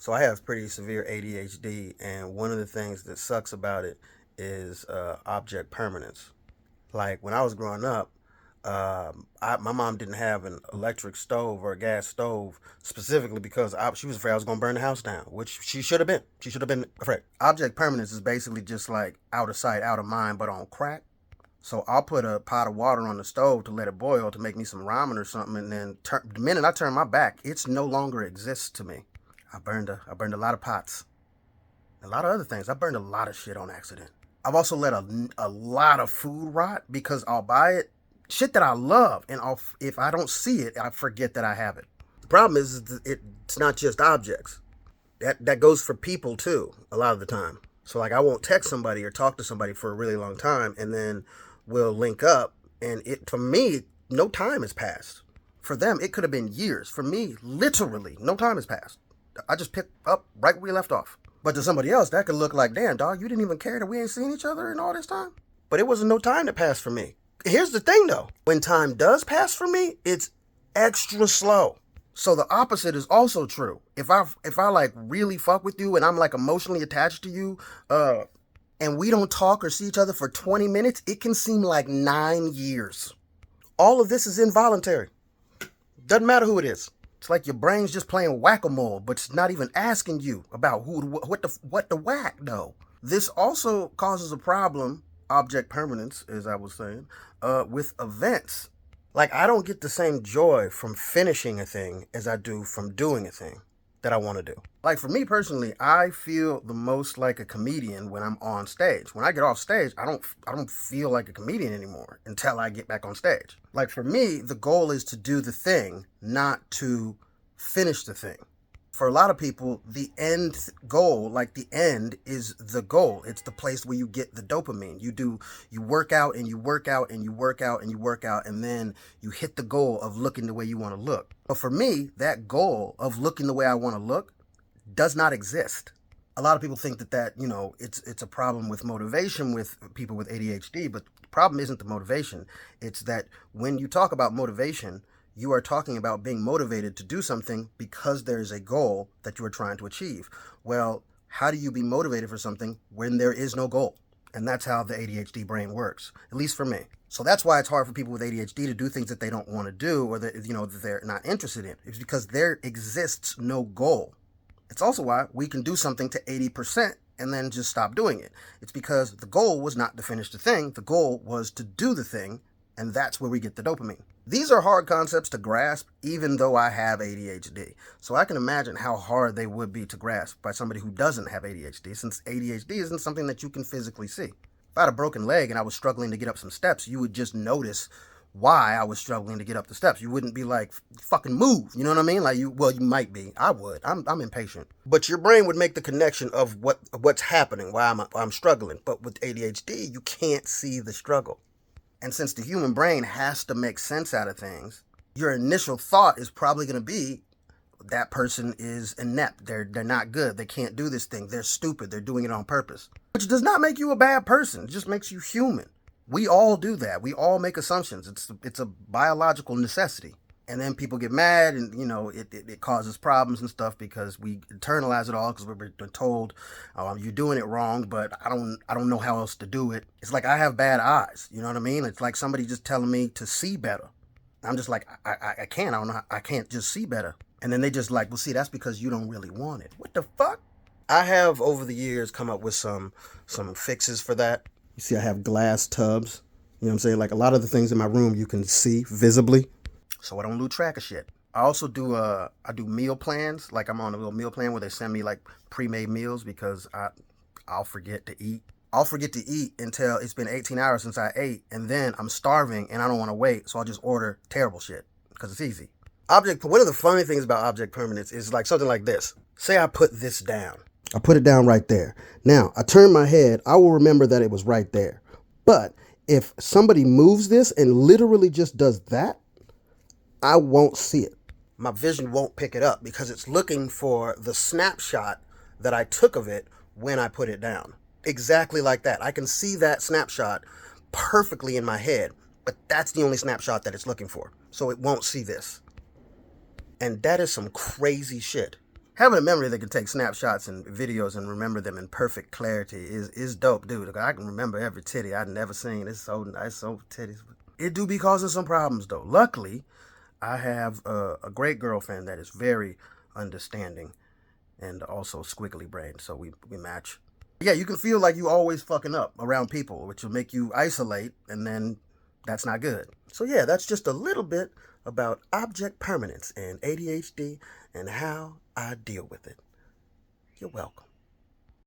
So I have pretty severe ADHD, and one of the things that sucks about it is object permanence. Like when I was growing up, my mom didn't have an electric stove or a gas stove specifically because she was afraid I was going to burn the house down, which she should have been. She should have been afraid. Object permanence is basically just like out of sight, out of mind, but on crack. So I'll put a pot of water on the stove to let it boil to make me some ramen or something, and then the minute I turn my back, it's no longer exists to me. I burned a lot of pots, a lot of other things. I burned a lot of shit on accident. I've also let a lot of food rot because I'll buy it, shit that I love, and if I don't see it, I forget that I have it. The problem is it's not just objects. That goes for people too, a lot of the time. So like I won't text somebody or talk to somebody for a really long time, and then we'll link up, and it for me, no time has passed. For them, it could have been years. For me, literally, no time has passed. I just picked up right where we left off. But to somebody else, that could look like, damn, dog, you didn't even care that we ain't seen each other in all this time. But it wasn't no time that passed for me. Here's the thing, though. When time does pass for me, it's extra slow. So the opposite is also true. If I like really fuck with you and I'm like emotionally attached to you, and we don't talk or see each other for 20 minutes, it can seem like 9 years. All of this is involuntary. Doesn't matter who it is. It's like your brain's just playing whack-a-mole, but it's not even asking you about what the whack though. This also causes a problem, object permanence, as I was saying, with events. Like I don't get the same joy from finishing a thing as I do from doing a thing that I want to do. Like for me personally, I feel the most like a comedian when I'm on stage. When I get off stage, I don't feel like a comedian anymore until I get back on stage. Like for me, the goal is to do the thing, not to finish the thing. For a lot of people, the end goal, like the end is the goal. It's the place where you get the dopamine. You work out and you work out and you work out and you work out, and then you hit the goal of looking the way you want to look. But for me, that goal of looking the way I want to look does not exist. A lot of people think that it's a problem with motivation with people with ADHD, but the problem isn't the motivation. It's that when you talk about motivation, you are talking about being motivated to do something because there is a goal that you are trying to achieve. Well, how do you be motivated for something when there is no goal? And that's how the ADHD brain works, at least for me. So that's why it's hard for people with ADHD to do things that they don't want to do or that they're not interested in. It's because there exists no goal. It's also why we can do something to 80% and then just stop doing it. It's because the goal was not to finish the thing. The goal was to do the thing, and that's where we get the dopamine. These are hard concepts to grasp, even though I have ADHD. So I can imagine how hard they would be to grasp by somebody who doesn't have ADHD, since ADHD isn't something that you can physically see. If I had a broken leg and I was struggling to get up some steps, you would just notice why I was struggling to get up the steps. You wouldn't be like, fucking move. You know what I mean? You might be. I would. I'm impatient. But your brain would make the connection of what's happening, why I'm struggling. But with ADHD, you can't see the struggle. And since the human brain has to make sense out of things, your initial thought is probably going to be, that person is inept. They're not good. They can't do this thing. They're stupid. They're doing it on purpose. Which does not make you a bad person. It just makes you human. We all do that. We all make assumptions. It's a biological necessity. And then people get mad and, it causes problems and stuff because we internalize it all because we're told, oh, you're doing it wrong, but I don't know how else to do it. It's like I have bad eyes. You know what I mean? It's like somebody just telling me to see better. I'm just like, I can't. I don't know. I can't just see better. And then they just like, well, see, that's because you don't really want it. What the fuck? I have over the years come up with some fixes for that. You see, I have glass tubs. You know what I'm saying? Like a lot of the things in my room you can see visibly. So I don't lose track of shit. I also do meal plans. Like I'm on a little meal plan where they send me like pre-made meals because I'll forget to eat. I'll forget to eat until it's been 18 hours since I ate, and then I'm starving and I don't want to wait, so I'll just order terrible shit because it's easy. One of the funny things about object permanence is like something like this. Say I put this down. I put it down right there. Now, I turn my head, I will remember that it was right there. But if somebody moves this and literally just does that, I won't see it. My vision won't pick it up because it's looking for the snapshot that I took of it when I put it down. Exactly like that. I can see that snapshot perfectly in my head, but that's the only snapshot that it's looking for. So it won't see this. And that is some crazy shit. Having a memory that can take snapshots and videos and remember them in perfect clarity is dope, dude. I can remember every titty I'd never seen. It's so nice, so titties. It do be causing some problems though. Luckily, I have a great girlfriend that is very understanding and also squiggly brain, so we match. Yeah, you can feel like you always fucking up around people, which will make you isolate, and then that's not good. So yeah, that's just a little bit about object permanence and ADHD and how I deal with it. You're welcome.